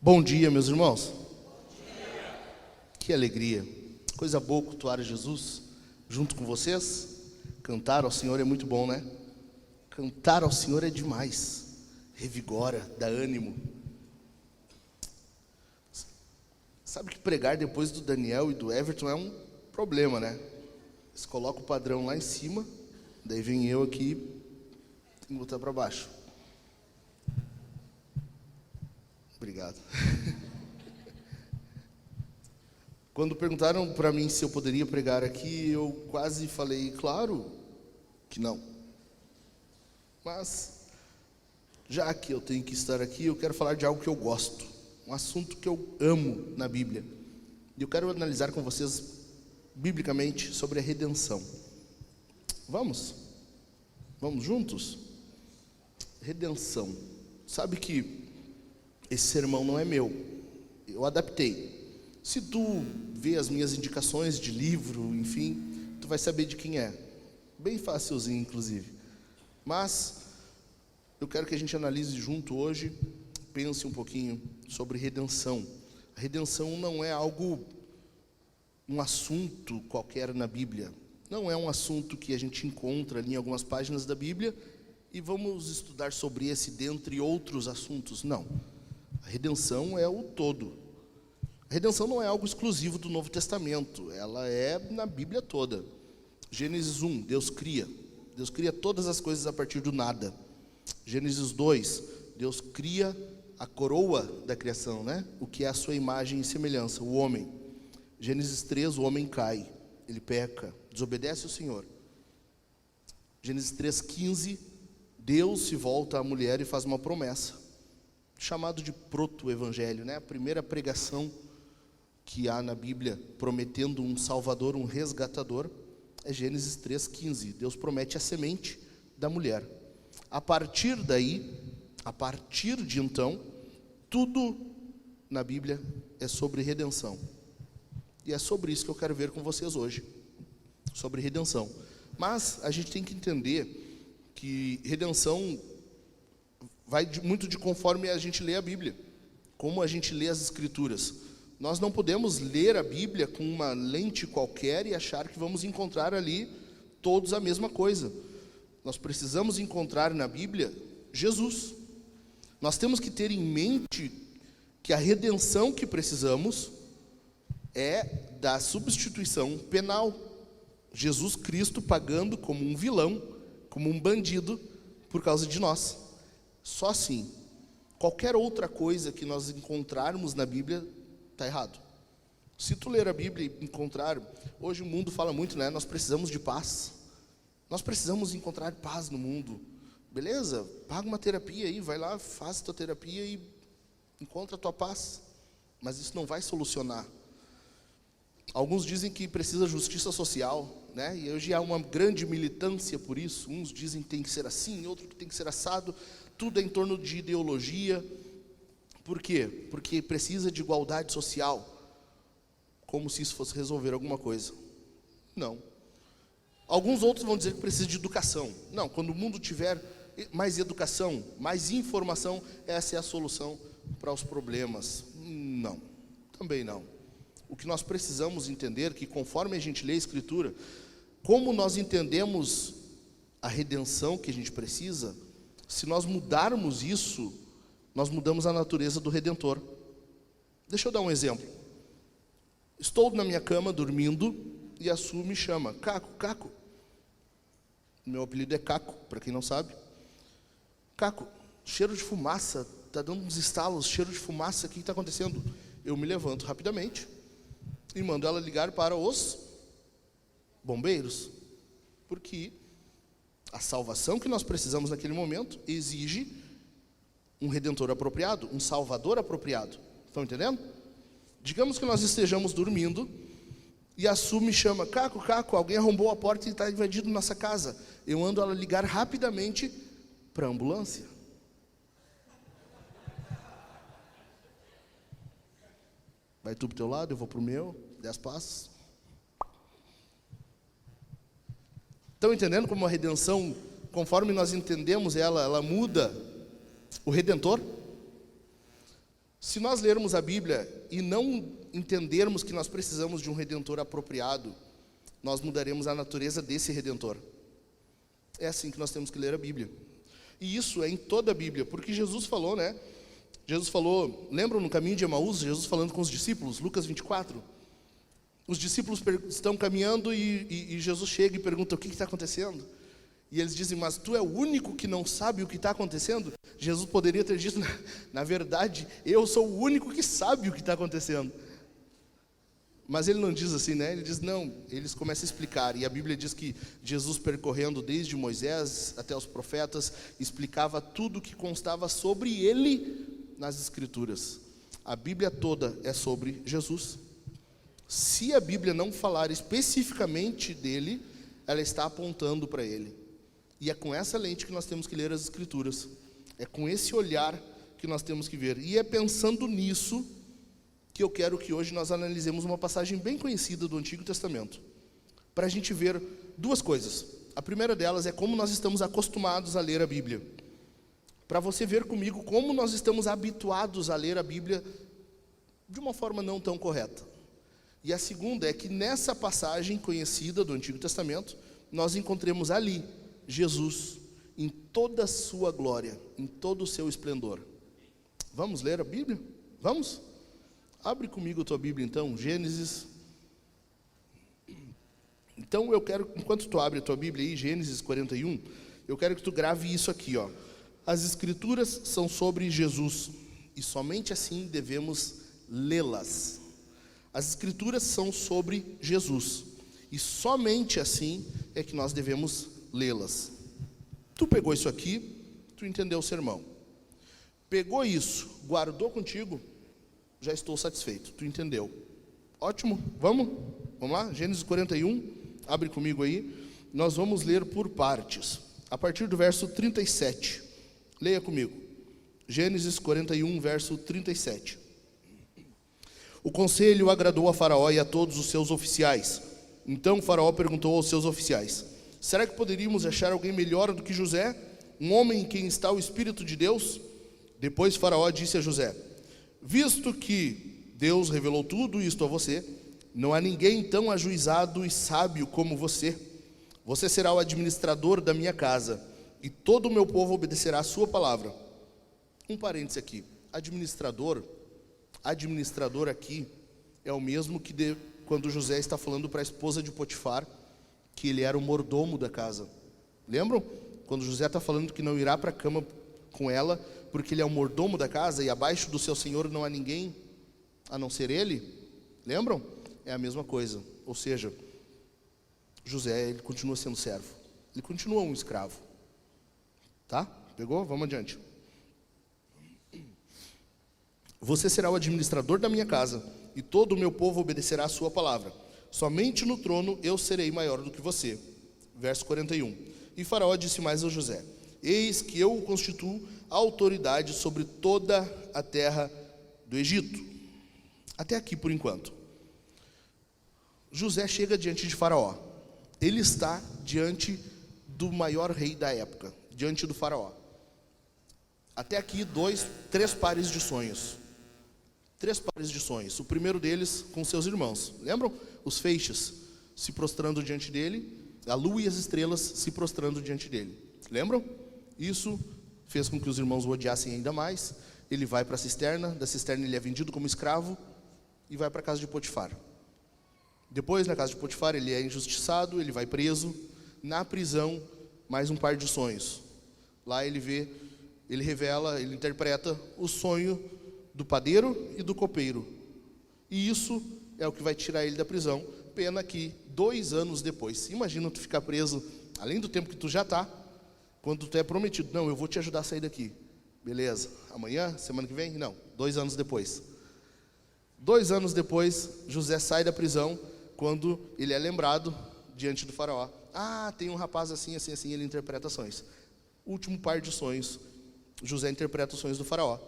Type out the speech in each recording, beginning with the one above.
Bom dia, meus irmãos. Que alegria, coisa boa cultuar a Jesus junto com vocês. Cantar ao Senhor é muito bom, né? Cantar ao Senhor é demais, revigora, dá ânimo. Sabe que pregar depois do Daniel e do Everton é um problema, né? Eles colocam o padrão lá em cima, daí vem eu aqui, tem que botar para baixo. Obrigado. Quando perguntaram para mim se eu poderia pregar aqui, eu quase falei, claro que não. Mas, já que eu tenho que estar aqui, eu quero falar de algo que eu gosto, um assunto que eu amo na Bíblia. E eu quero analisar com vocês, biblicamente, sobre a redenção. Vamos? Vamos juntos? Redenção. Sabe que esse sermão não é meu, eu adaptei. Se tu vê as minhas indicações de livro, enfim, tu vai saber de quem é. Bem facilzinho, inclusive. Mas eu quero que a gente analise junto hoje, pense um pouquinho sobre redenção. A redenção não é algo, um assunto qualquer na Bíblia. Não é um assunto que a gente encontra ali em algumas páginas da Bíblia e vamos estudar sobre esse dentre outros assuntos. Não. A redenção é o todo. A redenção não é algo exclusivo do Novo Testamento, ela é na Bíblia toda. Gênesis 1, Deus cria todas as coisas a partir do nada. Gênesis 2, Deus cria a coroa da criação, né? O que é a sua imagem e semelhança, o homem. Gênesis 3, o homem cai, ele peca, desobedece ao Senhor. Gênesis 3:15, Deus se volta à mulher e faz uma promessa, chamado de proto-evangelho, né? A primeira pregação que há na Bíblia prometendo um salvador, um resgatador, é Gênesis 3:15. Deus promete a semente da mulher. A partir daí, a partir de então, tudo na Bíblia é sobre redenção. E é sobre isso que eu quero ver com vocês hoje, sobre redenção. Mas a gente tem que entender que redenção vai muito de conforme a gente lê a Bíblia, como a gente lê as Escrituras. Nós não podemos ler a Bíblia com uma lente qualquer e achar que vamos encontrar ali todos a mesma coisa. Nós precisamos encontrar na Bíblia Jesus. Nós temos que ter em mente que a redenção que precisamos é da substituição penal. Jesus Cristo pagando como um vilão, como um bandido, por causa de nós. Só assim. Qualquer outra coisa que nós encontrarmos na Bíblia está errado. Se tu ler a Bíblia e encontrar, hoje o mundo fala muito, né? Nós precisamos de paz. Nós precisamos encontrar paz no mundo. Beleza? Paga uma terapia aí, vai lá, faz tua terapia e encontra a tua paz. Mas isso não vai solucionar. Alguns dizem que precisa justiça social, né? E hoje há uma grande militância por isso. Uns dizem que tem que ser assim, outros que tem que ser assado. Tudo é em torno de ideologia. Por quê? Porque precisa de igualdade social. Como se isso fosse resolver alguma coisa. Não. Alguns outros vão dizer que precisa de educação. Não, quando o mundo tiver mais educação, mais informação, essa é a solução para os problemas. Não, também não. O que nós precisamos entender é que conforme a gente lê a Escritura, como nós entendemos a redenção que a gente precisa, se nós mudarmos isso, nós mudamos a natureza do Redentor. Deixa eu dar um exemplo. Estou na minha cama dormindo e a Su me chama, Caco, Caco. Meu apelido é Caco, para quem não sabe. Caco, cheiro de fumaça, está dando uns estalos, cheiro de fumaça, o que está acontecendo? Eu me levanto rapidamente e mando ela ligar para os bombeiros, porque a salvação que nós precisamos naquele momento exige um redentor apropriado, um salvador apropriado. Estão entendendo? Digamos que nós estejamos dormindo e a Su me chama, Caco, Caco, alguém arrombou a porta e está invadindo nossa casa. Eu mando ela ligar rapidamente para a ambulância. Vai tu para o teu lado, eu vou para o meu, 10 passos. Estão entendendo como a redenção, conforme nós entendemos ela muda o Redentor? Se nós lermos a Bíblia e não entendermos que nós precisamos de um Redentor apropriado, nós mudaremos a natureza desse Redentor. É assim que nós temos que ler a Bíblia. E isso é em toda a Bíblia, porque Jesus falou, né? Jesus falou, lembram no caminho de Emaús, Jesus falando com os discípulos, Lucas 24? Os discípulos estão caminhando e Jesus chega e pergunta, o que está acontecendo? E eles dizem, mas tu é o único que não sabe o que está acontecendo? Jesus poderia ter dito, na verdade, eu sou o único que sabe o que está acontecendo. Mas ele não diz assim, né? Ele diz, não, eles começam a explicar. E a Bíblia diz que Jesus, percorrendo desde Moisés até os profetas, explicava tudo o que constava sobre ele nas Escrituras. A Bíblia toda é sobre Jesus. Se a Bíblia não falar especificamente dele, ela está apontando para ele. E é com essa lente que nós temos que ler as Escrituras. É com esse olhar que nós temos que ver. E é pensando nisso que eu quero que hoje nós analisemos uma passagem bem conhecida do Antigo Testamento, para a gente ver duas coisas. A primeira delas é como nós estamos acostumados a ler a Bíblia. Para você ver comigo como nós estamos habituados a ler a Bíblia de uma forma não tão correta. E a segunda é que nessa passagem conhecida do Antigo Testamento, nós encontremos ali Jesus em toda a sua glória, em todo o seu esplendor. Vamos ler a Bíblia? Vamos? Abre comigo a tua Bíblia então, Gênesis. Então eu quero, enquanto tu abre a tua Bíblia aí, Gênesis 41, eu quero que tu grave isso aqui, ó. As Escrituras são sobre Jesus, e somente assim devemos lê-las. As Escrituras são sobre Jesus, e somente assim é que nós devemos lê-las. Tu pegou isso aqui, tu entendeu o sermão. Pegou isso, guardou contigo, já estou satisfeito, tu entendeu. Ótimo, vamos lá? Gênesis 41, abre comigo aí. Nós vamos ler por partes, a partir do verso 37. Leia comigo. Gênesis 41, verso 37. O conselho agradou a Faraó e a todos os seus oficiais. Então Faraó perguntou aos seus oficiais, será que poderíamos achar alguém melhor do que José, um homem em quem está o Espírito de Deus? Depois Faraó disse a José, visto que Deus revelou tudo isto a você, não há ninguém tão ajuizado e sábio como você. Você será o administrador da minha casa, e todo o meu povo obedecerá a sua palavra. Um parêntese aqui, administrador aqui é o mesmo que quando José está falando para a esposa de Potifar, que ele era o mordomo da casa. Lembram? Quando José está falando que não irá para a cama com ela, porque ele é o mordomo da casa, e abaixo do seu senhor não há ninguém, a não ser ele. Lembram? É a mesma coisa. Ou seja, José, ele continua sendo servo. Ele continua um escravo. Tá? Pegou? Vamos adiante. Você será o administrador da minha casa, e todo o meu povo obedecerá a sua palavra. Somente no trono eu serei maior do que você. Verso 41. E Faraó disse mais a José, eis que eu o constituo autoridade sobre toda a terra do Egito. Até aqui por enquanto. José chega diante de Faraó. Ele está diante do maior rei da época, diante do Faraó. Até aqui, 3 pares de sonhos. 3 pares de sonhos. O primeiro deles com seus irmãos. Lembram? Os feixes se prostrando diante dele a lua e as estrelas se prostrando diante dele. Lembram? Isso fez com que os irmãos o odiassem ainda mais. Ele vai para a cisterna, da cisterna ele é vendido como escravo e vai para a casa de Potifar. Depois, na casa de Potifar, ele é injustiçado, ele vai preso. Na prisão, mais um par de sonhos. Lá ele vê, ele revela, ele interpreta o sonho do padeiro e do copeiro. E isso é o que vai tirar ele da prisão. Pena que 2 anos depois, imagina tu ficar preso, além do tempo que tu já está, quando tu é prometido, não, eu vou te ajudar a sair daqui. Beleza, amanhã, semana que vem? Não, 2 anos depois. 2 anos depois, José sai da prisão, quando ele é lembrado diante do faraó. Ah, tem um rapaz assim, assim, assim, ele interpreta sonhos. Último par de sonhos, José interpreta os sonhos do faraó.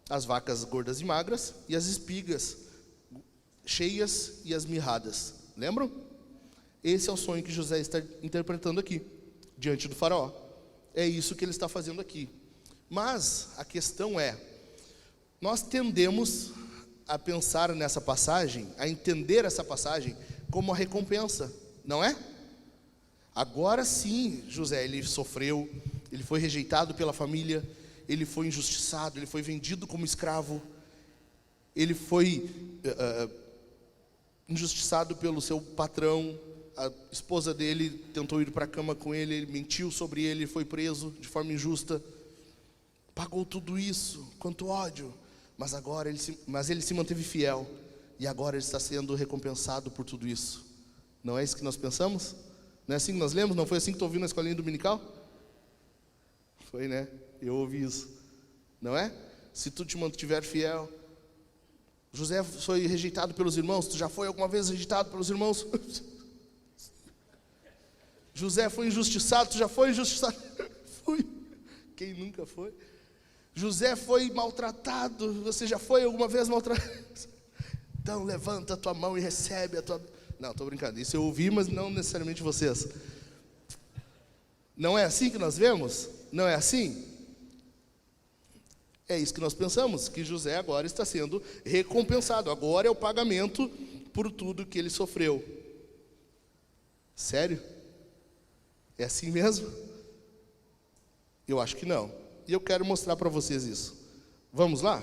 As vacas gordas e magras e as espigas cheias e as mirradas. Lembram? Esse é o sonho que José está interpretando aqui, diante do faraó. É isso que ele está fazendo aqui. Mas a questão é, nós tendemos a pensar nessa passagem, a entender essa passagem como uma recompensa, não é? Agora sim, José, ele sofreu, ele foi rejeitado pela família, ele foi injustiçado, ele foi vendido como escravo, ele foi injustiçado pelo seu patrão, a esposa dele tentou ir para a cama com ele, ele mentiu sobre ele, foi preso de forma injusta, pagou tudo isso, quanto ódio, mas agora ele se manteve fiel, e agora ele está sendo recompensado por tudo isso. Não é isso que nós pensamos? Não é assim que nós lemos? Não foi assim que tu ouviu na escolinha dominical? Foi, né? Eu ouvi isso. Não é? Se tu te mantiver fiel. José foi rejeitado pelos irmãos. Tu já foi alguma vez rejeitado pelos irmãos? José foi injustiçado. Tu já foi injustiçado? Fui. Quem nunca foi? José foi maltratado. Você já foi alguma vez maltratado? Então levanta a tua mão e recebe a tua... Não, estou brincando. Isso eu ouvi, mas não necessariamente vocês. Não é assim que nós vemos? Não é assim? É isso que nós pensamos, que José agora está sendo recompensado. Agora é o pagamento por tudo que ele sofreu. Sério? É assim mesmo? Eu acho que não. E eu quero mostrar para vocês isso. Vamos lá?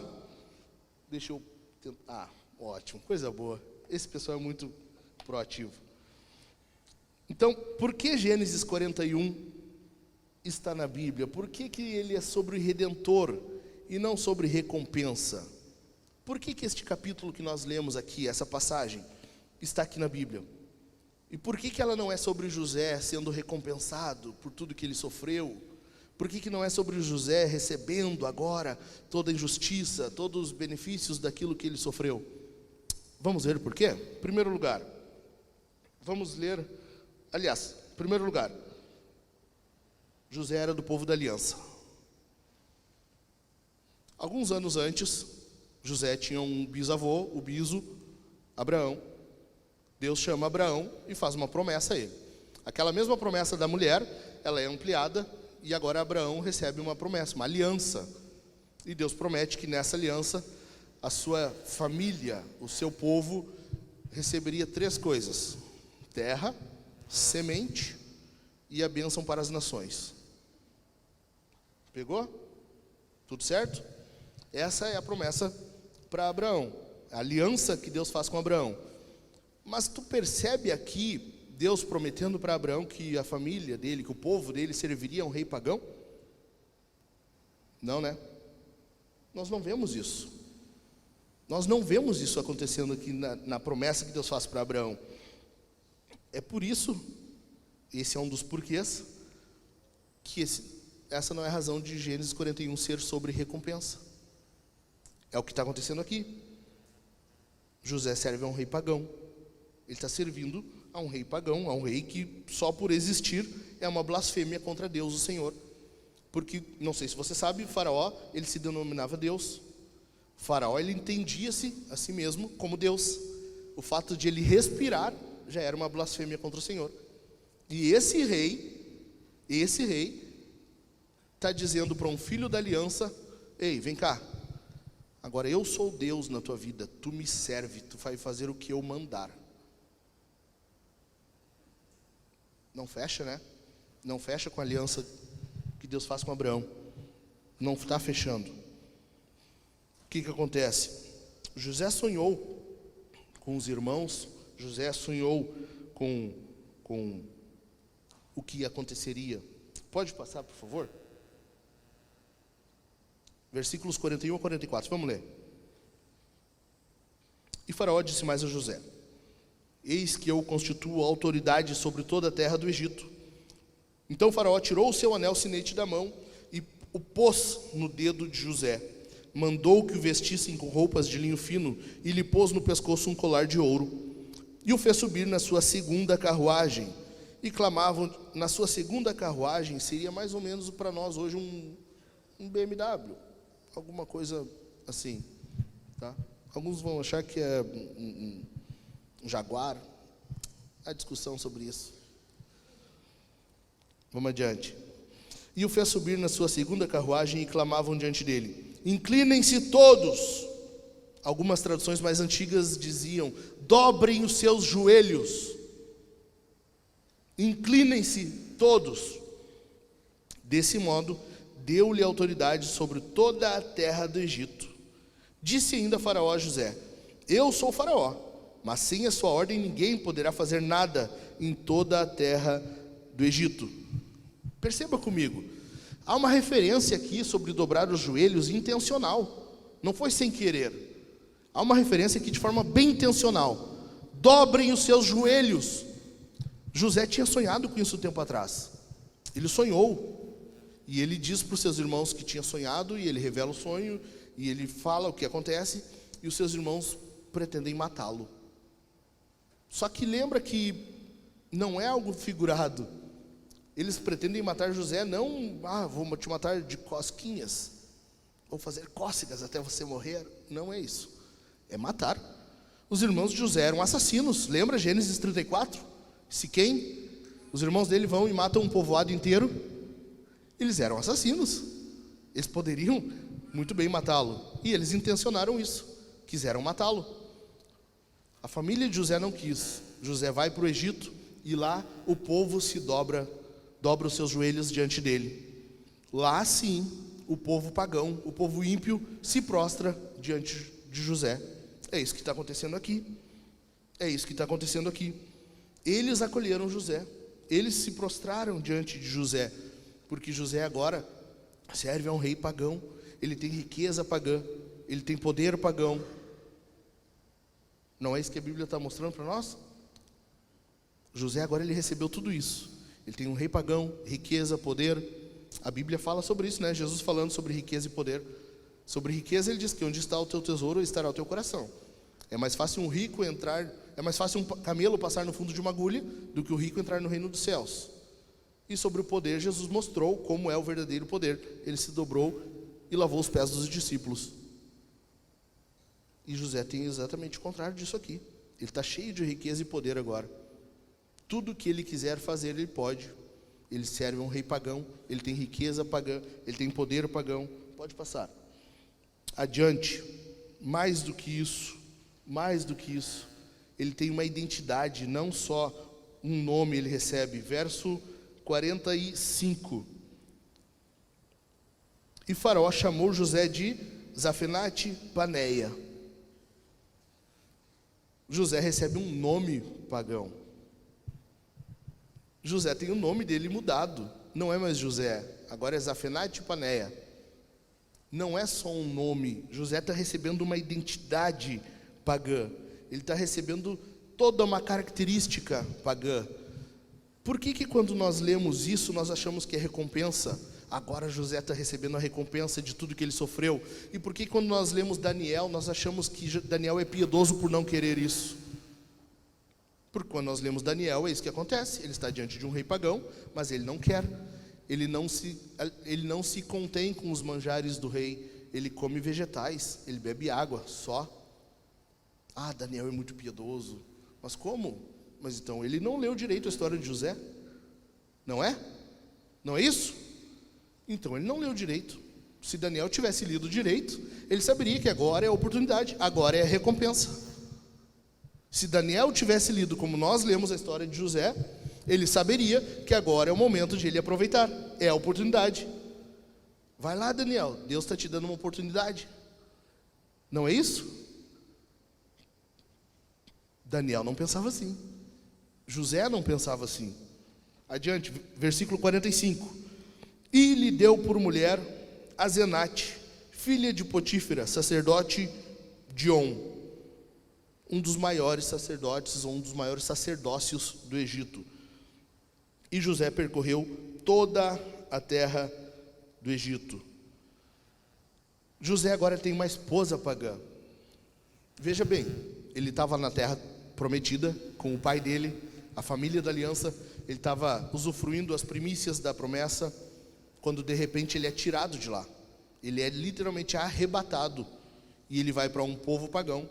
Deixa eu tentar. Ah, ótimo, coisa boa. Esse pessoal é muito proativo. Então, por que Gênesis 41 está na Bíblia? Por que ele é sobre o Redentor e não sobre recompensa? Por que este capítulo que nós lemos aqui, essa passagem, está aqui na Bíblia? E por que ela não é sobre José sendo recompensado por tudo que ele sofreu? Por que não é sobre José recebendo agora toda a injustiça, todos os benefícios daquilo que ele sofreu? Vamos ver por quê? Em primeiro lugar, vamos ler, aliás, em primeiro lugar, José era do povo da aliança. Alguns anos antes, José tinha um bisavô, o biso, Abraão. Deus chama Abraão e faz uma promessa a ele. Aquela mesma promessa da mulher, ela é ampliada e agora Abraão recebe uma promessa, uma aliança. E Deus promete que nessa aliança, a sua família, o seu povo, receberia 3 coisas: terra, semente e a bênção para as nações. Pegou? Tudo certo? Essa é a promessa para Abraão, a aliança que Deus faz com Abraão. Mas tu percebe aqui Deus prometendo para Abraão que a família dele, que o povo dele serviria a um rei pagão? Não, né? Nós não vemos isso. Nós não vemos isso acontecendo aqui na promessa que Deus faz para Abraão. É por isso, esse é um dos porquês, que essa não é a razão de Gênesis 41 ser sobre recompensa. É o que está acontecendo aqui. José serve a um rei pagão. Ele está servindo a um rei pagão, a um rei que só por existir é uma blasfêmia contra Deus, o Senhor. Porque, não sei se você sabe, Faraó, ele se denominava Deus. Faraó, ele entendia-se a si mesmo como Deus. O fato de ele respirar já era uma blasfêmia contra o Senhor. E esse rei está dizendo para um filho da aliança: ei, vem cá, agora eu sou Deus na tua vida, tu me serve, tu vai fazer o que eu mandar. Não fecha, né? Não fecha com a aliança que Deus faz com Abraão. Não está fechando. O que acontece? José sonhou com os irmãos, José sonhou com o que aconteceria. Pode passar, por favor? Versículos 41 a 44, vamos ler. E Faraó disse mais a José: eis que eu constituo autoridade sobre toda a terra do Egito. Então Faraó tirou o seu anel sinete da mão e o pôs no dedo de José. Mandou que o vestissem com roupas de linho fino e lhe pôs no pescoço um colar de ouro. E o fez subir na sua segunda carruagem. E clamavam, na sua segunda carruagem, seria mais ou menos para nós hoje um BMW, alguma coisa assim, tá? Alguns vão achar que é um Jaguar. Há discussão sobre isso. Vamos adiante. E o fez subir na sua segunda carruagem e clamavam diante dele: inclinem-se todos. Algumas traduções mais antigas diziam: dobrem os seus joelhos. Inclinem-se todos. Desse modo, deu-lhe autoridade sobre toda a terra do Egito. Disse ainda Faraó a José: eu sou Faraó, mas sem a sua ordem ninguém poderá fazer nada em toda a terra do Egito. Perceba comigo, há uma referência aqui sobre dobrar os joelhos intencional, não foi sem querer. Há uma referência aqui de forma bem intencional: dobrem os seus joelhos. José tinha sonhado com isso tempo atrás. Ele sonhou, e ele diz para os seus irmãos que tinha sonhado, e ele revela o sonho, e ele fala o que acontece, e os seus irmãos pretendem matá-lo. Só que lembra que não é algo figurado. Eles pretendem matar José, não, vou te matar de cosquinhas, vou fazer cócegas até você morrer. Não é isso, é matar. Os irmãos de José eram assassinos, lembra Gênesis 34? Siquém, os irmãos dele vão e matam um povoado inteiro. Eles eram assassinos, eles poderiam muito bem matá-lo, e eles intencionaram isso, quiseram matá-lo. A família de José não quis. José vai para o Egito, e lá o povo se dobra os seus joelhos diante dele. Lá sim, o povo pagão, o povo ímpio, se prostra diante de José. É isso que está acontecendo aqui. É isso que está acontecendo aqui. Eles acolheram José, eles se prostraram diante de José, porque José agora serve a um rei pagão, ele tem riqueza pagã, ele tem poder pagão. Não é isso que a Bíblia está mostrando para nós? José agora ele recebeu tudo isso. Ele tem um rei pagão, riqueza, poder. A Bíblia fala sobre isso, né? Jesus falando sobre riqueza e poder. Sobre riqueza ele diz que onde está o teu tesouro estará o teu coração. É mais fácil é mais fácil um camelo passar no fundo de uma agulha do que o rico entrar no reino dos céus. E sobre o poder, Jesus mostrou como é o verdadeiro poder. Ele se dobrou e lavou os pés dos discípulos. E José tem exatamente o contrário disso aqui. Ele está cheio de riqueza e poder agora. Tudo que ele quiser fazer, ele pode. Ele serve a um rei pagão, ele tem riqueza pagã, ele tem poder pagão. Pode passar. Adiante. Mais do que isso, ele tem uma identidade, não só um nome ele recebe. Verso 45. E Faraó chamou José de Zafenate Paneia. José recebe um nome pagão. José tem o nome dele mudado. Não é mais José, agora é Zafenate Paneia. Não é só um nome. José está recebendo uma identidade pagã. Ele está recebendo toda uma característica pagã. Por que quando nós lemos isso, nós achamos que é recompensa? Agora José está recebendo a recompensa de tudo que ele sofreu. E por que quando nós lemos Daniel, nós achamos que Daniel é piedoso por não querer isso? Porque quando nós lemos Daniel, é isso que acontece. Ele está diante de um rei pagão, mas ele não quer. Ele não se contém com os manjares do rei. Ele come vegetais, ele bebe água só. Daniel é muito piedoso. Mas como? Mas então ele não leu direito a história de José? Não é? Não é isso? Então ele não leu direito. Se Daniel tivesse lido direito, ele saberia que agora é a oportunidade, agora é a recompensa. Se Daniel tivesse lido como nós lemos a história de José, Ele saberia que agora é o momento de ele aproveitar, é a oportunidade. Vai lá, Daniel, Deus está te dando uma oportunidade. Não é isso? Daniel não pensava assim. José não pensava assim. Adiante, versículo 45. E lhe deu por mulher Asenate, filha de Potífera, sacerdote de On, um dos maiores sacerdotes, um dos maiores sacerdócios do Egito. E José percorreu toda a terra do Egito. José agora tem uma esposa pagã. Veja bem, ele estava na terra prometida com o pai dele, a família da aliança. Ele estava usufruindo as primícias da promessa, quando de repente ele é tirado de lá. Ele é literalmente arrebatado e ele vai para um povo pagão,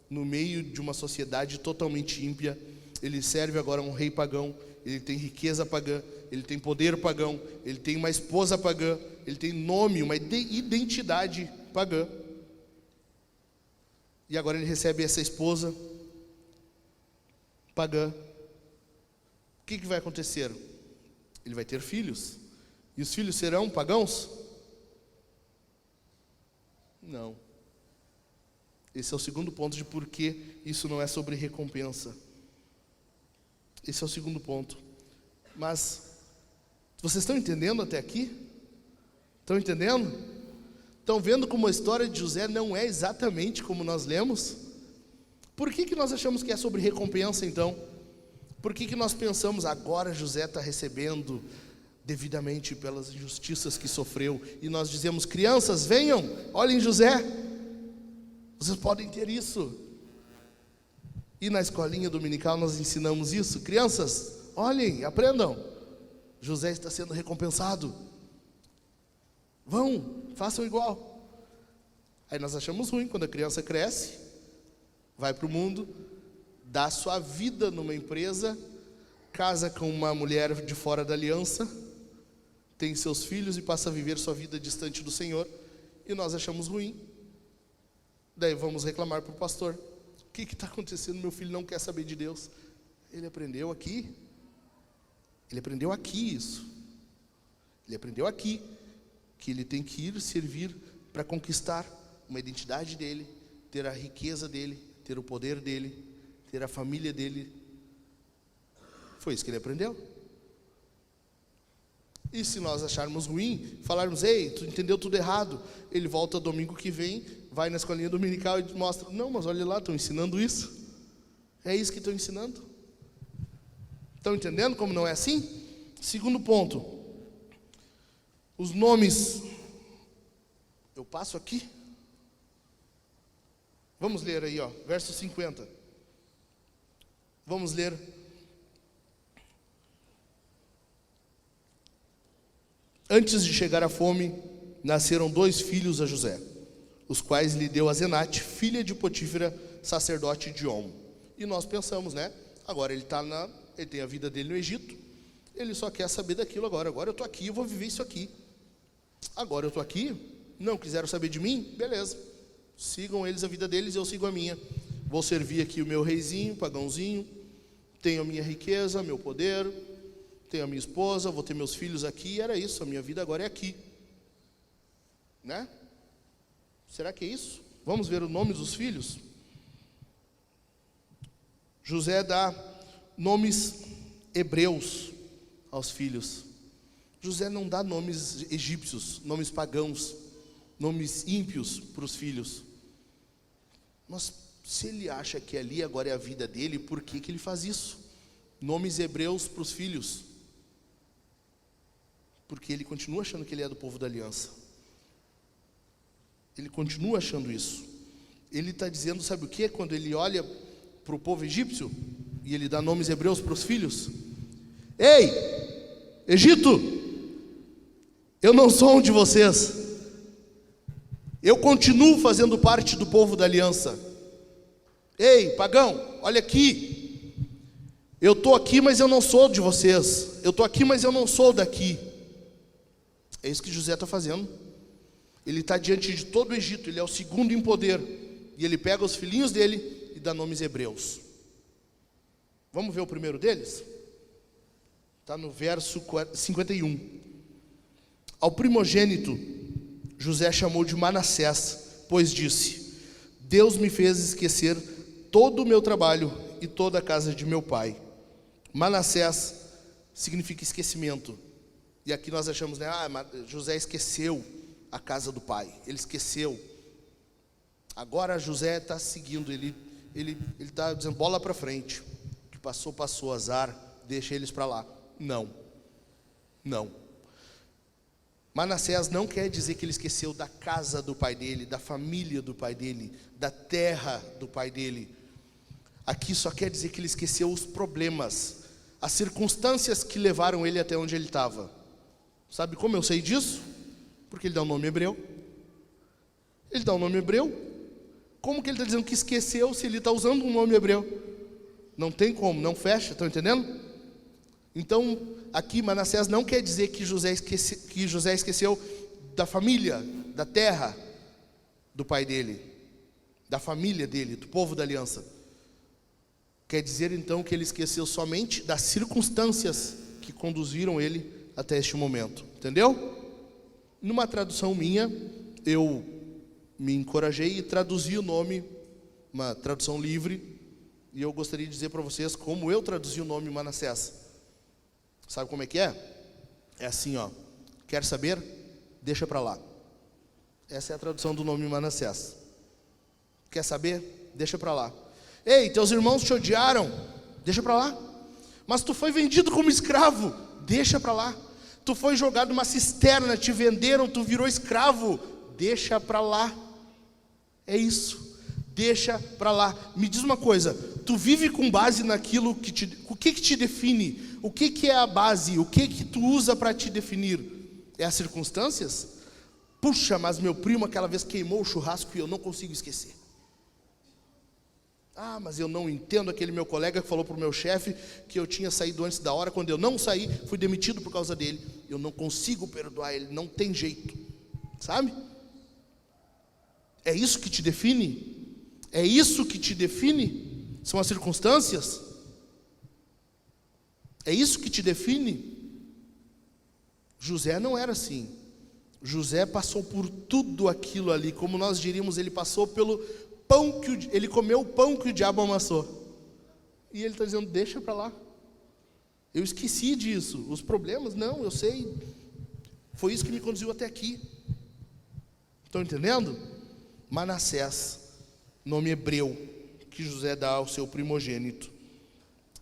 no meio de uma sociedade totalmente ímpia. Ele serve agora um rei pagão, ele tem riqueza pagã, ele tem poder pagão, ele tem uma esposa pagã, ele tem nome, uma identidade pagã. E agora ele recebe essa esposa pagã. O que vai acontecer? Ele vai ter filhos. E os filhos serão pagãos? Não. Esse é o segundo ponto de por que isso não é sobre recompensa. Esse é o segundo ponto. Mas, vocês estão entendendo até aqui? Estão entendendo? Estão vendo como a história de José não é exatamente como nós lemos? Por que nós achamos que é sobre recompensa, então? Por que nós pensamos, agora José está recebendo devidamente pelas injustiças que sofreu, e nós dizemos, crianças, venham, olhem José, vocês podem ter isso. E na escolinha dominical nós ensinamos isso, crianças, olhem, aprendam, José está sendo recompensado, vão, façam igual. Aí nós achamos ruim quando a criança cresce, vai para o mundo, dá sua vida numa empresa, casa com uma mulher de fora da aliança, tem seus filhos e passa a viver sua vida distante do Senhor, e nós achamos ruim. Daí vamos reclamar para o pastor, o que está acontecendo? Meu filho não quer saber de Deus. Ele aprendeu aqui isso, ele aprendeu aqui, que ele tem que ir servir para conquistar uma identidade dele, ter a riqueza dele, ter o poder dele, ter a família dele. Foi isso que ele aprendeu. E se nós acharmos ruim, falarmos, ei, tu entendeu tudo errado, ele volta domingo que vem, vai na escolinha dominical e mostra, não, mas olha lá, estão ensinando isso. É isso que estão ensinando. Estão entendendo como não é assim? Segundo ponto, os nomes, eu passo aqui, vamos ler aí, verso 50, vamos ler. Antes de chegar a fome, nasceram 2 filhos a José, os quais lhe deu Asenate, filha de Potífera, sacerdote de On. E nós pensamos, agora ele tem a vida dele no Egito, ele só quer saber daquilo agora eu estou aqui, eu vou viver isso aqui. Agora eu estou aqui, não quiseram saber de mim, beleza, sigam eles a vida deles, eu sigo a minha. Vou servir aqui o meu reizinho, pagãozinho, tenho a minha riqueza, meu poder, tenho a minha esposa, vou ter meus filhos aqui, e era isso, a minha vida agora é aqui. Será que é isso? Vamos ver o nome dos filhos? José dá nomes hebreus aos filhos. José não dá nomes egípcios, nomes pagãos, nomes ímpios para os filhos. Mas se ele acha que ali agora é a vida dele, por que ele faz isso? Nomes hebreus para os filhos. Porque ele continua achando que ele é do povo da aliança. Ele continua achando isso. Ele está dizendo, sabe o que? Quando ele olha para o povo egípcio, e ele dá nomes hebreus para os filhos. Ei, Egito, eu não sou um de vocês. Eu continuo fazendo parte do povo da aliança. Ei, pagão, olha aqui. Eu estou aqui, mas eu não sou de vocês. Eu estou aqui, mas eu não sou daqui. É isso que José está fazendo. Ele está diante de todo o Egito, ele é o segundo em poder. E ele pega os filhinhos dele e dá nomes hebreus. Vamos ver o primeiro deles? Está no verso 51. Ao primogênito, José chamou de Manassés, pois disse: Deus me fez esquecer todo o meu trabalho e toda a casa de meu pai. Manassés significa esquecimento. E aqui nós achamos, né? José esqueceu a casa do pai. Ele esqueceu. Agora José está seguindo, ele está dizendo, bola para frente. O que passou, passou, azar, deixa eles para lá. Não. Manassés não quer dizer que ele esqueceu da casa do pai dele, da família do pai dele, da terra do pai dele. Aqui só quer dizer que ele esqueceu os problemas, as circunstâncias que levaram ele até onde ele estava. Sabe como eu sei disso? Porque ele dá um nome hebreu. Ele dá um nome hebreu. Como que ele está dizendo que esqueceu se ele está usando um nome hebreu? Não tem como, não fecha, estão entendendo? Então, aqui Manassés não quer dizer que José esqueceu da família, da terra do pai dele, da família dele, do povo da aliança. Quer dizer então que ele esqueceu somente das circunstâncias que conduziram ele até este momento, entendeu? Numa tradução minha, eu me encorajei e traduzi o nome, uma tradução livre, e eu gostaria de dizer para vocês como eu traduzi o nome Manassés. Sabe como é que é? É assim, ó. Quer saber? Deixa para lá. Essa é a tradução do nome Manassés. Quer saber? Deixa para lá. Ei, teus irmãos te odiaram? Deixa para lá. Mas tu foi vendido como escravo? Deixa para lá. Tu foi jogado numa cisterna, te venderam, tu virou escravo? Deixa para lá. É isso. Deixa para lá. Me diz uma coisa, tu vive com base naquilo que o que te define? O que é a base? O que tu usa para te definir? É as circunstâncias? Puxa, mas meu primo aquela vez queimou o churrasco e eu não consigo esquecer. Ah, mas eu não entendo aquele meu colega que falou para o meu chefe que eu tinha saído antes da hora. Quando eu não saí, fui demitido por causa dele. Eu não consigo perdoar ele, não tem jeito. Sabe? É isso que te define? É isso que te define? São as circunstâncias? É isso que te define? José não era assim. José passou por tudo aquilo ali. Como nós diríamos, ele passou pelo pão ele comeu o pão que o diabo amassou. E ele está dizendo, deixa para lá. Eu esqueci disso. Os problemas, não, eu sei. Foi isso que me conduziu até aqui. Estão entendendo? Manassés, nome hebreu que José dá ao seu primogênito.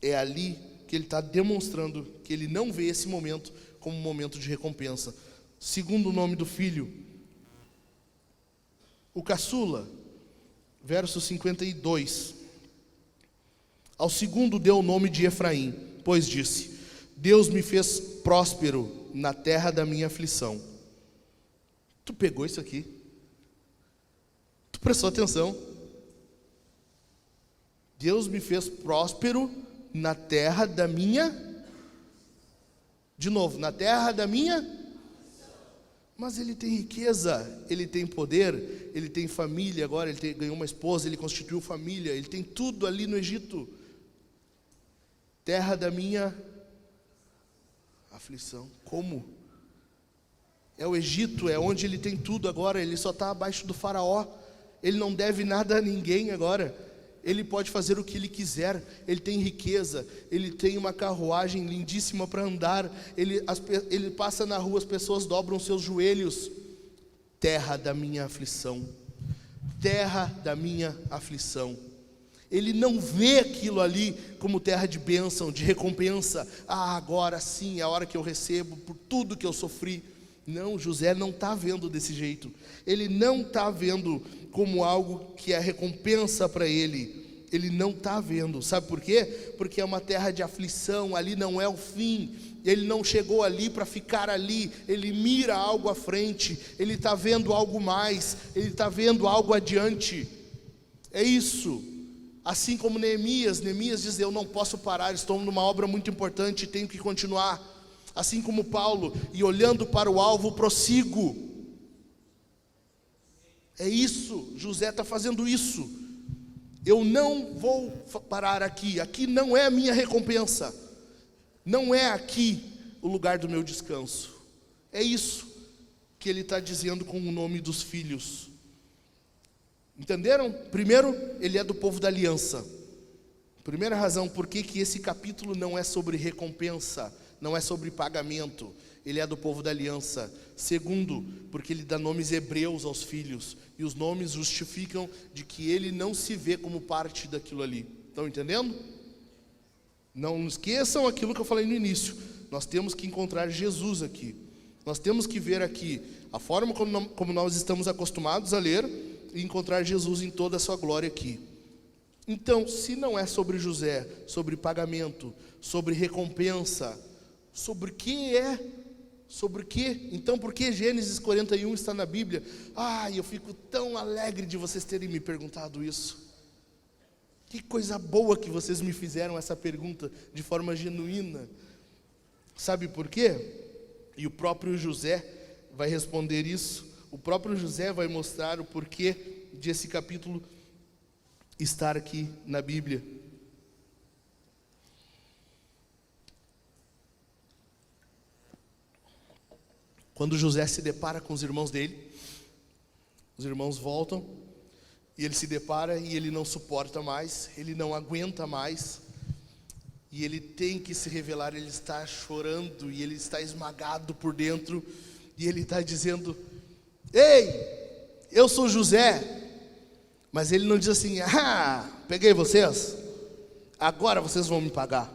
É ali que ele está demonstrando que ele não vê esse momento como um momento de recompensa. Segundo o nome do filho, o caçula, verso 52. Ao segundo deu o nome de Efraim, pois disse: Deus me fez próspero na terra da minha aflição. Tu pegou isso aqui? Tu prestou atenção? Deus me fez próspero na terra da minha... De novo, na terra da minha... Mas ele tem riqueza, ele tem poder, ele tem família agora, ele ganhou uma esposa, ele constituiu família, ele tem tudo ali no Egito. Terra da minha aflição. Como? É o Egito, é onde ele tem tudo agora, ele só está abaixo do faraó. Ele não deve nada a ninguém agora. Ele pode fazer o que ele quiser. Ele tem riqueza, ele tem uma carruagem lindíssima para andar. Ele passa na rua, as pessoas dobram seus joelhos. Terra da minha aflição. Terra da minha aflição. Ele não vê aquilo ali como terra de bênção, de recompensa. Ah, agora sim, é a hora que eu recebo por tudo que eu sofri. Não, José não está vendo desse jeito. Ele não está vendo como algo que é recompensa para ele. Ele não está vendo. Sabe por quê? Porque é uma terra de aflição. Ali não é o fim. Ele não chegou ali para ficar ali. Ele mira algo à frente. Ele está vendo algo mais. Ele está vendo algo adiante. É isso. Assim como Neemias diz, eu não posso parar, estou numa obra muito importante, tenho que continuar. Assim como Paulo, e olhando para o alvo, prossigo. É isso, José está fazendo isso. Eu não vou parar aqui, aqui não é a minha recompensa. Não é aqui o lugar do meu descanso. É isso que ele está dizendo com o nome dos filhos. Entenderam? Primeiro, ele é do povo da aliança. Primeira razão por que esse capítulo não é sobre recompensa, não é sobre pagamento. Ele é do povo da aliança. Segundo, porque ele dá nomes hebreus aos filhos. E os nomes justificam de que ele não se vê como parte daquilo ali. Estão entendendo? Não esqueçam aquilo que eu falei no início. Nós temos que encontrar Jesus aqui. Nós temos que ver aqui a forma como nós estamos acostumados a ler e encontrar Jesus em toda a sua glória aqui. Então, se não é sobre José, sobre pagamento, sobre recompensa, sobre que é? Sobre que? Então, por que Gênesis 41 está na Bíblia? Eu fico tão alegre de vocês terem me perguntado isso. Que coisa boa que vocês me fizeram essa pergunta de forma genuína. Sabe por quê? E o próprio José vai responder isso. O próprio José vai mostrar o porquê desse capítulo estar aqui na Bíblia. Quando José se depara com os irmãos dele, os irmãos voltam, e ele se depara e ele não suporta mais, ele não aguenta mais, e ele tem que se revelar. Ele está chorando e ele está esmagado por dentro, e ele está dizendo: ei, eu sou José. Mas ele não diz assim: peguei vocês, agora vocês vão me pagar.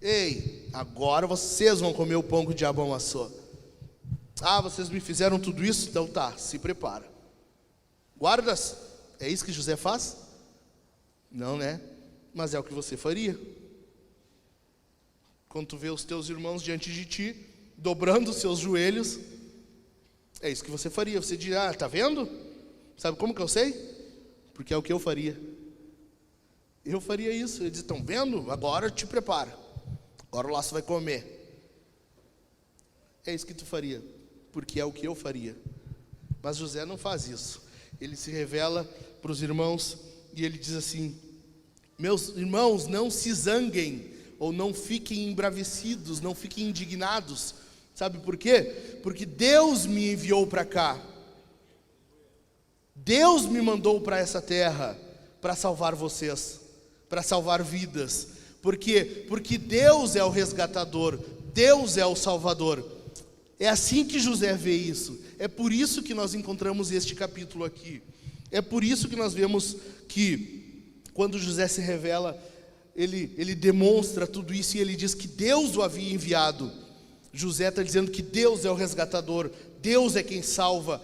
Ei, agora vocês vão comer o pão que o diabo amassou. Vocês me fizeram tudo isso? Então tá, se prepara. Guardas, é isso que José faz? Não, né? Mas é o que você faria. Quando tu vê os teus irmãos diante de ti, dobrando os seus joelhos, é isso que você faria. Você diz: tá vendo? Sabe como que eu sei? Porque é o que eu faria. Eu faria isso. Eles estão vendo? Agora te prepara. Agora o laço vai comer. É isso que tu faria, porque é o que eu faria. Mas José não faz isso. Ele se revela para os irmãos e ele diz assim: meus irmãos, não se zanguem, ou não fiquem embravecidos, não fiquem indignados. Sabe por quê? Porque Deus me enviou para cá. Deus me mandou para essa terra para salvar vocês, para salvar vidas. Por quê? Porque Deus é o resgatador, Deus é o salvador. É assim que José vê isso. É por isso que nós encontramos este capítulo aqui. É por isso que nós vemos que quando José se revela, ele demonstra tudo isso e ele diz que Deus o havia enviado. José está dizendo que Deus é o resgatador, Deus é quem salva.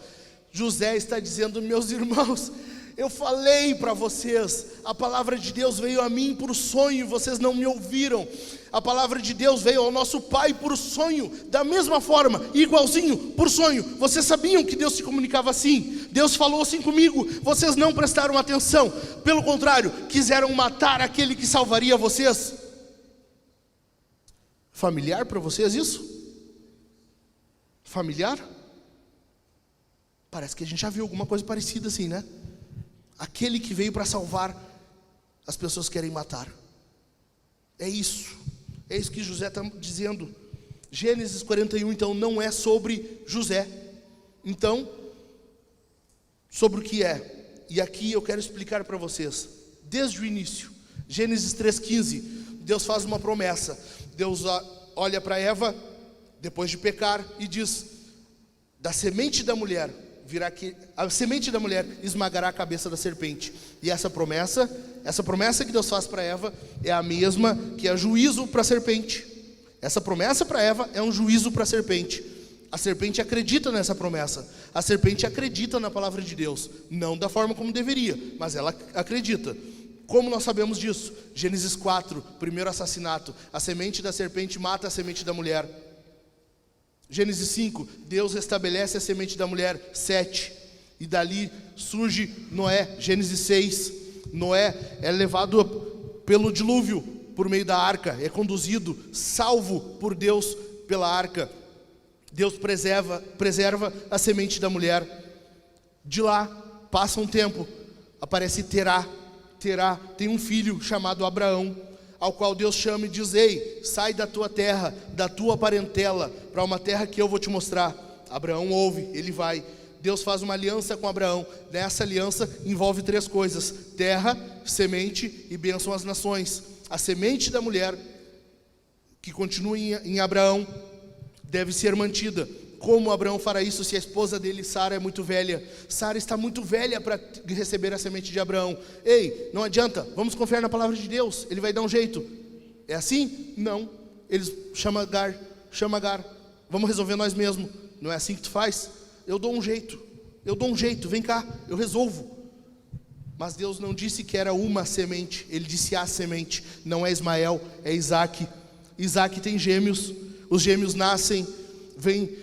José está dizendo: meus irmãos, eu falei para vocês, a palavra de Deus veio a mim por sonho, vocês não me ouviram. A palavra de Deus veio ao nosso pai por sonho, da mesma forma, igualzinho, por sonho. Vocês sabiam que Deus se comunicava assim? Deus falou assim comigo, vocês não prestaram atenção. Pelo contrário, quiseram matar aquele que salvaria vocês. Familiar para vocês isso? Familiar? Parece que a gente já viu alguma coisa parecida assim, né? Aquele que veio para salvar, as pessoas querem matar. É isso que José está dizendo. Gênesis 41, então, não é sobre José. Então, sobre o que é? E aqui eu quero explicar para vocês. Desde o início, Gênesis 3,15, Deus faz uma promessa. Deus olha para Eva, depois de pecar, e diz: da semente da mulher virá que a semente da mulher esmagará a cabeça da serpente. E essa promessa que Deus faz para Eva é a mesma que é juízo para a serpente. Essa promessa para Eva é um juízo para a serpente. A serpente acredita nessa promessa. A serpente acredita na palavra de Deus, não da forma como deveria, mas ela acredita. Como nós sabemos disso? Gênesis 4, primeiro assassinato. A semente da serpente mata a semente da mulher. Gênesis 5, Deus restabelece a semente da mulher. 7, e dali surge Noé. Gênesis 6, Noé é levado pelo dilúvio por meio da arca, é conduzido, salvo por Deus pela arca. Deus preserva a semente da mulher. De lá, passa um tempo, aparece Terá. Terá tem um filho chamado Abraão. ao qual Deus chama e diz: ei, sai da tua terra, da tua parentela, para uma terra que eu vou te mostrar. Abraão ouve, ele vai. Deus faz uma aliança com Abraão. Nessa aliança envolve 3 coisas: terra, semente e bênção às nações. A semente da mulher, que continua em Abraão, deve ser mantida. Como Abraão fará isso se a esposa dele, Sara, é muito velha? Sara está muito velha para receber a semente de Abraão. Ei, não adianta, vamos confiar na palavra de Deus, ele vai dar um jeito. É assim? Não. Eles chama Agar, vamos resolver nós mesmos. Não é assim que tu faz? Eu dou um jeito, vem cá, eu resolvo. Mas Deus não disse que era uma semente, ele disse a semente. Não é Ismael, é Isaque. Isaque tem gêmeos, os gêmeos nascem, vem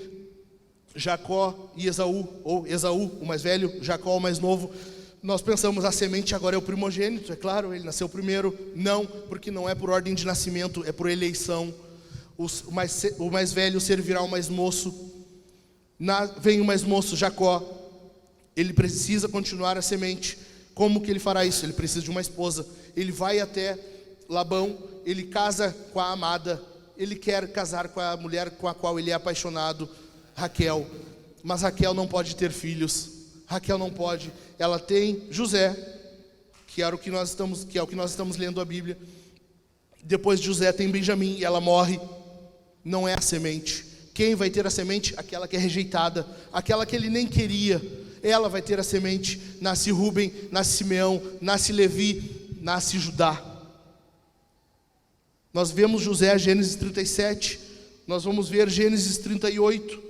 Jacó e Esaú, ou Esaú, o mais velho, Jacó, o mais novo. Nós pensamos, a semente agora é o primogênito, é claro, ele nasceu primeiro. Não, porque não é por ordem de nascimento, é por eleição. O mais velho servirá ao mais moço. Vem o mais moço, Jacó. Ele precisa continuar a semente. Como que ele fará isso? Ele precisa de uma esposa. Ele vai até Labão, ele casa com a amada, ele quer casar com a mulher com a qual ele é apaixonado, Raquel. Mas Raquel não pode ter filhos. Raquel não pode. Ela tem José, que é o que nós estamos lendo a Bíblia. Depois de José tem Benjamim, e ela morre. Não é a semente. Quem vai ter a semente? Aquela que é rejeitada, aquela que ele nem queria. Ela vai ter a semente. Nasce Rúben, nasce Simeão, nasce Levi, nasce Judá. Nós vemos José, Gênesis 37. Nós vamos ver Gênesis 38.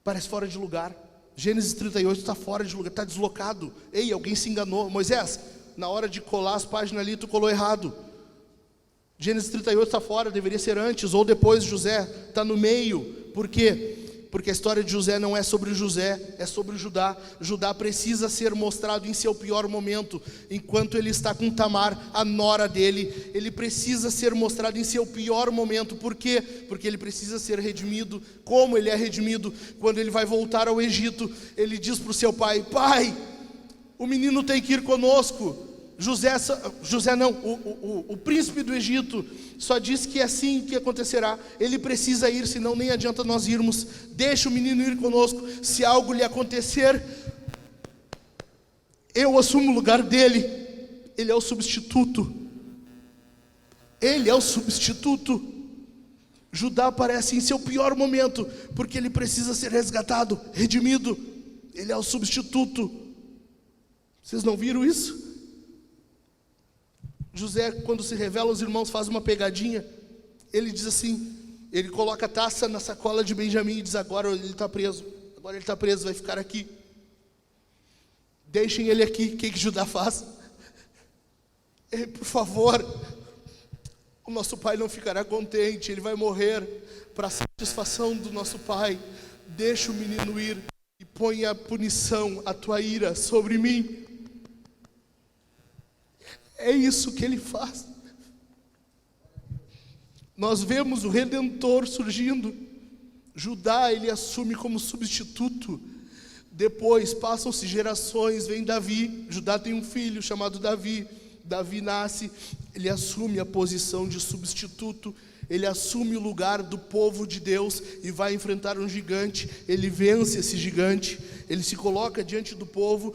Parece fora de lugar. Gênesis 38 está fora de lugar, está deslocado. Ei, alguém se enganou. Moisés, na hora de colar as páginas ali, tu colou errado. Gênesis 38 está fora, deveria ser antes ou depois de José. Está no meio. Por quê? Porque a história de José não é sobre José, é sobre Judá. Judá precisa ser mostrado em seu pior momento. Enquanto ele está com Tamar, a nora dele, ele precisa ser mostrado em seu pior momento. Por quê? Porque ele precisa ser redimido. Como ele é redimido? Quando ele vai voltar ao Egito, ele diz para o seu pai: pai, o menino tem que ir conosco. José não, o príncipe do Egito só diz que é assim que acontecerá. Ele precisa ir, senão nem adianta nós irmos. Deixa o menino ir conosco. Se algo lhe acontecer, eu assumo o lugar dele. Ele é o substituto. Ele é o substituto. Judá aparece em seu pior momento, porque ele precisa ser resgatado, redimido. Ele é o substituto. Vocês não viram isso? José, quando se revela aos irmãos, faz uma pegadinha. Ele diz assim, ele coloca a taça na sacola de Benjamim e diz: agora ele está preso, vai ficar aqui. Deixem ele aqui. O que Judá faz? Por favor, o nosso pai não ficará contente, ele vai morrer. Para a satisfação do nosso pai, deixa o menino ir e põe a punição, a tua ira sobre mim. É isso que ele faz. Nós vemos o Redentor surgindo. Judá, ele assume como substituto. Depois, passam-se gerações, vem Davi. Judá tem um filho chamado Davi. Davi nasce, ele assume a posição de substituto. Ele assume o lugar do povo de Deus e vai enfrentar um gigante. Ele vence esse gigante. Ele se coloca diante do povo.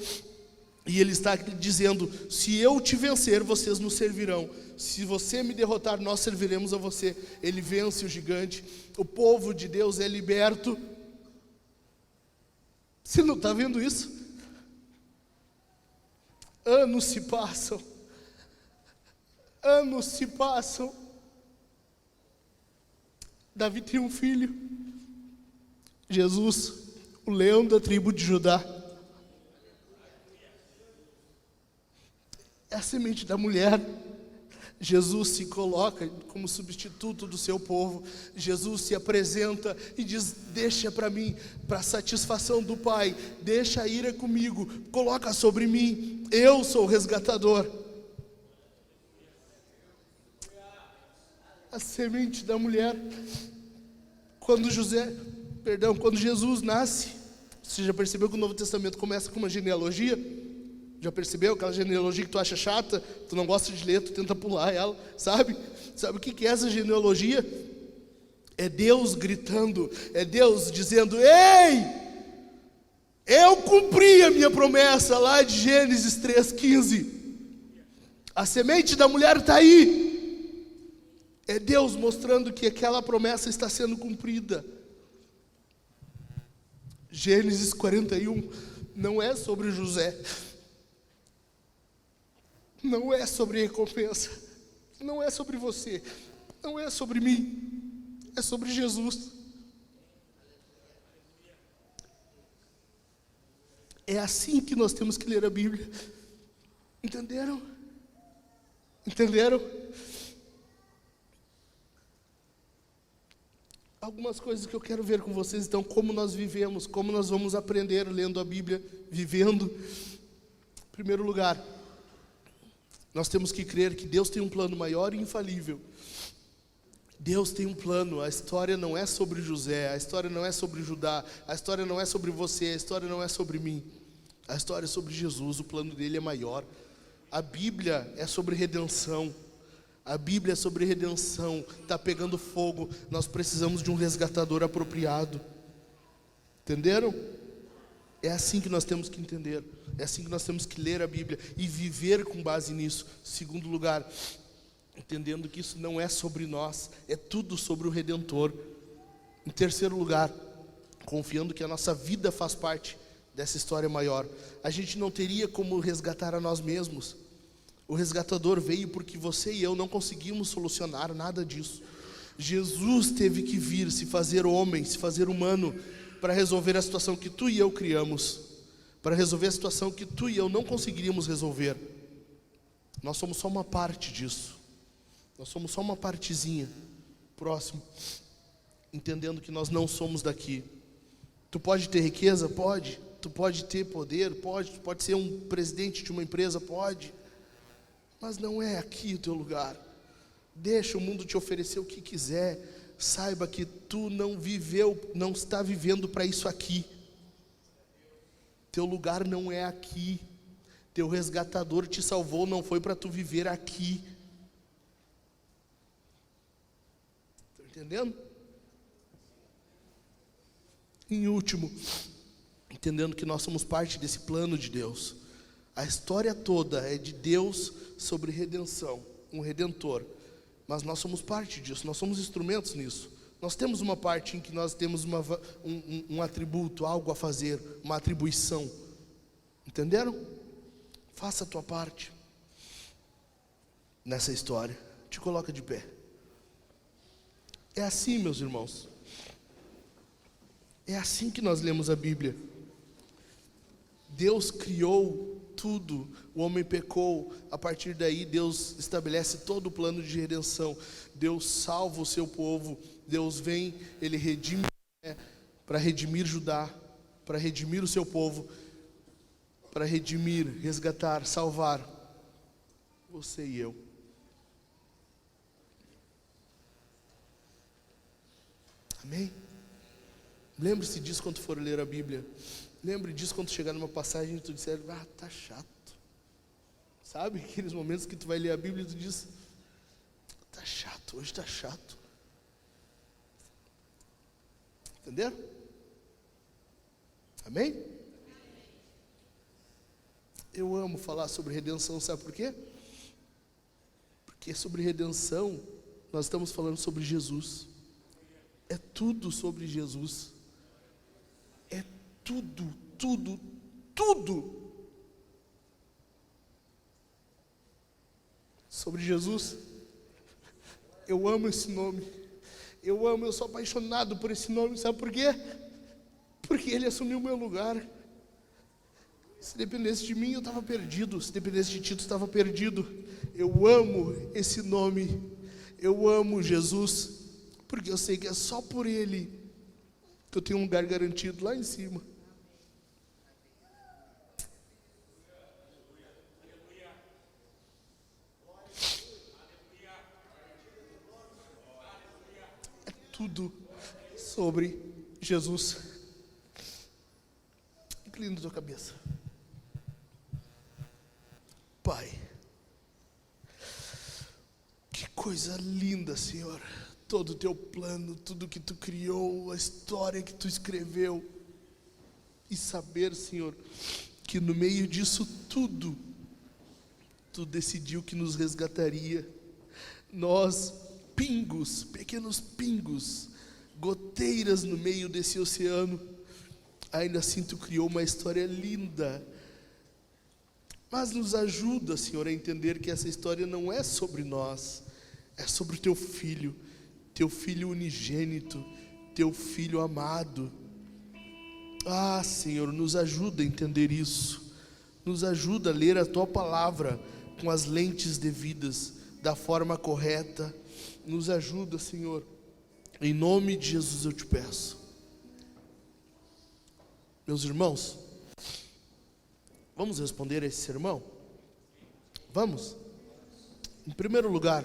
E ele está dizendo: se eu te vencer, vocês nos servirão. Se você me derrotar, nós serviremos a você. Ele vence o gigante. O povo de Deus é liberto. Você não está vendo isso? Anos se passam. Anos se passam. Davi tem um filho, Jesus, o leão da tribo de Judá. É a semente da mulher. Jesus se coloca como substituto do seu povo. Jesus se apresenta e diz: deixa para mim, para a satisfação do Pai, deixa a ira comigo, coloca sobre mim, eu sou o resgatador. A semente da mulher. Quando Jesus nasce, você já percebeu que o Novo Testamento começa com uma genealogia? Já percebeu aquela genealogia que tu acha chata, tu não gosta de ler, tu tenta pular ela, sabe? Sabe o que é essa genealogia? É Deus gritando, é Deus dizendo: ei, eu cumpri a minha promessa lá de Gênesis 3,15. A semente da mulher está aí. É Deus mostrando que aquela promessa está sendo cumprida. Gênesis 41 não é sobre José, não é sobre recompensa, não é sobre você, não é sobre mim, é sobre Jesus. É assim que nós temos que ler a Bíblia. Entenderam? Entenderam? Algumas coisas que eu quero ver com vocês, então, como nós vivemos, como nós vamos aprender lendo a Bíblia, vivendo. Em primeiro lugar, nós temos que crer que Deus tem um plano maior e infalível. Deus tem um plano. A história não é sobre José, a história não é sobre Judá, a história não é sobre você, a história não é sobre mim. A história é sobre Jesus, o plano dele é maior. A Bíblia é sobre redenção. A Bíblia é sobre redenção. Está pegando fogo, nós precisamos de um resgatador apropriado. Entenderam? É assim que nós temos que entender. É assim que nós temos que ler a Bíblia e viver com base nisso. Segundo lugar, entendendo que isso não é sobre nós, é tudo sobre o Redentor. Em terceiro lugar, confiando que a nossa vida faz parte dessa história maior. A gente não teria como resgatar a nós mesmos. O resgatador veio porque você e eu não conseguimos solucionar nada disso. Jesus teve que vir, se fazer homem, se fazer humano, para resolver a situação que tu e eu criamos, para resolver a situação que tu e eu não conseguiríamos resolver. Nós somos só uma parte disso. Nós somos só uma partezinha. Próximo. Entendendo que nós não somos daqui. Tu pode ter riqueza? Pode. Tu pode ter poder? Pode. Tu pode ser um presidente de uma empresa? Pode. Mas não é aqui o teu lugar. Deixa o mundo te oferecer o que quiser. Saiba que tu não está vivendo para isso aqui. Teu lugar não é aqui. Teu resgatador te salvou, não foi para tu viver aqui. Está entendendo? Em último, entendendo que nós somos parte desse plano de Deus. A história toda é de Deus sobre redenção, um redentor. Mas nós somos parte disso, nós somos instrumentos nisso. Nós temos uma parte em que nós temos um atributo, algo a fazer, uma atribuição. Entenderam? Faça a tua parte nessa história. Te coloca de pé. É assim, meus irmãos. É assim que nós lemos a Bíblia. Deus criou tudo, o homem pecou, a partir daí Deus estabelece todo o plano de redenção. Deus salva o seu povo, Deus vem, Ele redime para redimir Judá, para redimir o seu povo, para redimir, resgatar, salvar você e eu. Amém? Lembre-se disso quando for ler a Bíblia. Lembre disso quando chegar numa passagem e tu disser: ah, tá chato. Sabe, aqueles momentos que tu vai ler a Bíblia e tu diz: tá chato, hoje tá chato. Entenderam? Amém? Eu amo falar sobre redenção, sabe por quê? Porque sobre redenção nós estamos falando sobre Jesus. É tudo sobre Jesus. É tudo, tudo, tudo sobre Jesus. Eu amo esse nome. Eu sou apaixonado por esse nome. Sabe por quê? Porque Ele assumiu o meu lugar. Se dependesse de mim, eu estava perdido. Se dependesse de ti, tu estava perdido. Eu amo esse nome. Eu amo Jesus. Porque eu sei que é só por Ele que eu tenho um lugar garantido lá em cima. É tudo sobre Jesus. Inclina a tua cabeça. Pai, que coisa linda, Senhor, todo o teu plano, tudo que tu criou, a história que tu escreveu, e saber, Senhor, que no meio disso tudo, tu decidiu que nos resgataria. Nós, pingos, pequenos pingos, goteiras no meio desse oceano, ainda assim tu criou uma história linda. Mas nos ajuda, Senhor, a entender que essa história não é sobre nós, é sobre o teu filho unigênito, teu filho amado. Ah, Senhor, nos ajuda a entender isso, nos ajuda a ler a tua palavra com as lentes devidas, da forma correta. Nos ajuda, Senhor, em nome de Jesus eu te peço. Meus irmãos, vamos responder a esse sermão? Vamos? Em primeiro lugar,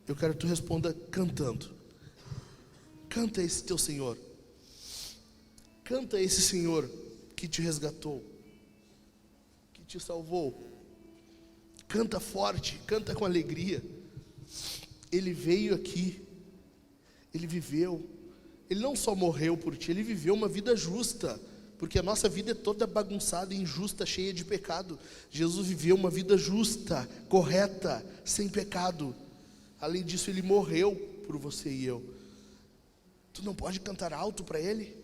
eu quero que tu responda cantando. Canta a esse teu Senhor. Canta a esse Senhor que te resgatou, que te salvou. Canta forte, canta com alegria. Ele veio aqui, ele viveu, ele não só morreu por ti, ele viveu uma vida justa, porque a nossa vida é toda bagunçada, injusta, cheia de pecado. Jesus viveu uma vida justa, correta, sem pecado. Além disso, ele morreu por você e eu. Tu não pode cantar alto para ele?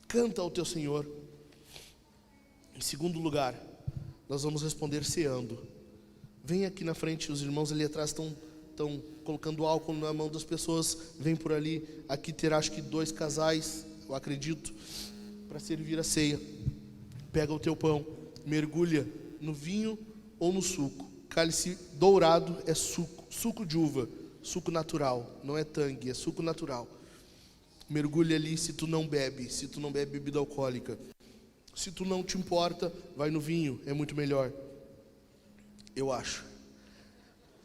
Canta ao teu Senhor. Em segundo lugar, nós vamos responder ceando. Vem aqui na frente, os irmãos ali atrás estão colocando álcool na mão das pessoas. Vem por ali. Aqui terá acho que 2 casais, eu acredito, para servir a ceia. Pega o teu pão, mergulha no vinho ou no suco. Cálice dourado é suco de uva, suco natural, não é tangue, é suco natural. Mergulha ali. Se tu não bebe bebida alcoólica, se tu não te importa, vai no vinho, é muito melhor, eu acho.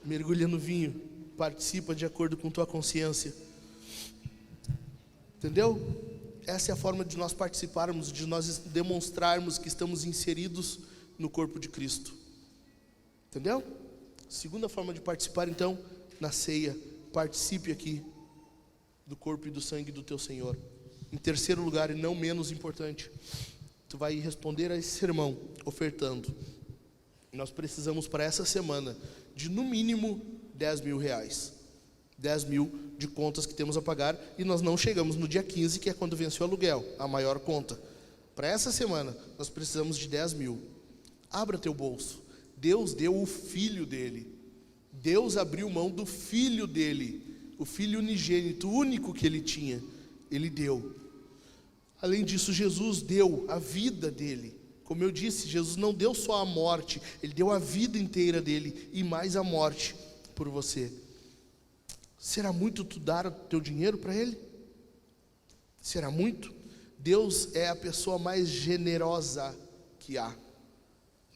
Mergulha no vinho, participa de acordo com tua consciência. Entendeu? Essa é a forma de nós participarmos, de nós demonstrarmos que estamos inseridos no corpo de Cristo. Entendeu? Segunda forma de participar, então, na ceia. Participe aqui do corpo e do sangue do teu Senhor. Em terceiro lugar, e não menos importante, tu vai responder a esse sermão ofertando. Nós precisamos para essa semana de no mínimo 10 mil reais. 10 mil de contas que temos a pagar, e nós não chegamos no dia 15, que é quando vence o aluguel, a maior conta. Para essa semana, nós precisamos de 10 mil. Abra teu bolso. Deus deu o Filho dele. Deus abriu mão do Filho dele, o Filho unigênito, o único que ele tinha, ele deu. Além disso, Jesus deu a vida dele. Como eu disse, Jesus não deu só a morte, ele deu a vida inteira dele, e mais a morte por você. Será muito tu dar o teu dinheiro para ele? Será muito? Deus é a pessoa mais generosa que há.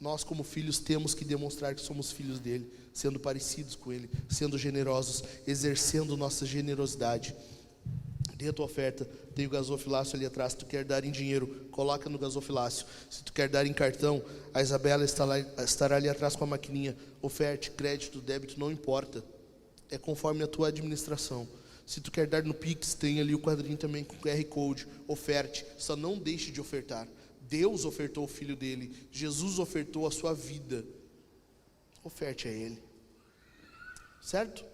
Nós, como filhos, temos que demonstrar que somos filhos dele, sendo parecidos com ele, sendo generosos, exercendo nossa generosidade. Dê a tua oferta. Tem o gasofilácio ali atrás. Se tu quer dar em dinheiro, coloca no gasofilácio. Se tu quer dar em cartão, a Isabela estará ali atrás com a maquininha. Oferte, crédito, débito, não importa. É conforme a tua administração. Se tu quer dar no Pix, tem ali o quadrinho também com QR Code. Oferte, só não deixe de ofertar. Deus ofertou o Filho dele, Jesus ofertou a sua vida. Oferte a ele. Certo?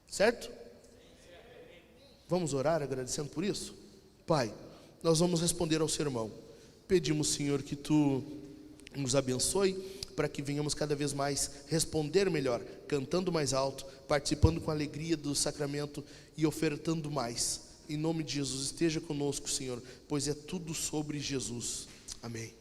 Certo? Vamos orar agradecendo por isso? Pai, nós vamos responder ao sermão. Pedimos, Senhor, que tu nos abençoe, para que venhamos cada vez mais responder melhor, cantando mais alto, participando com alegria do sacramento e ofertando mais. Em nome de Jesus, esteja conosco, Senhor, pois é tudo sobre Jesus. Amém.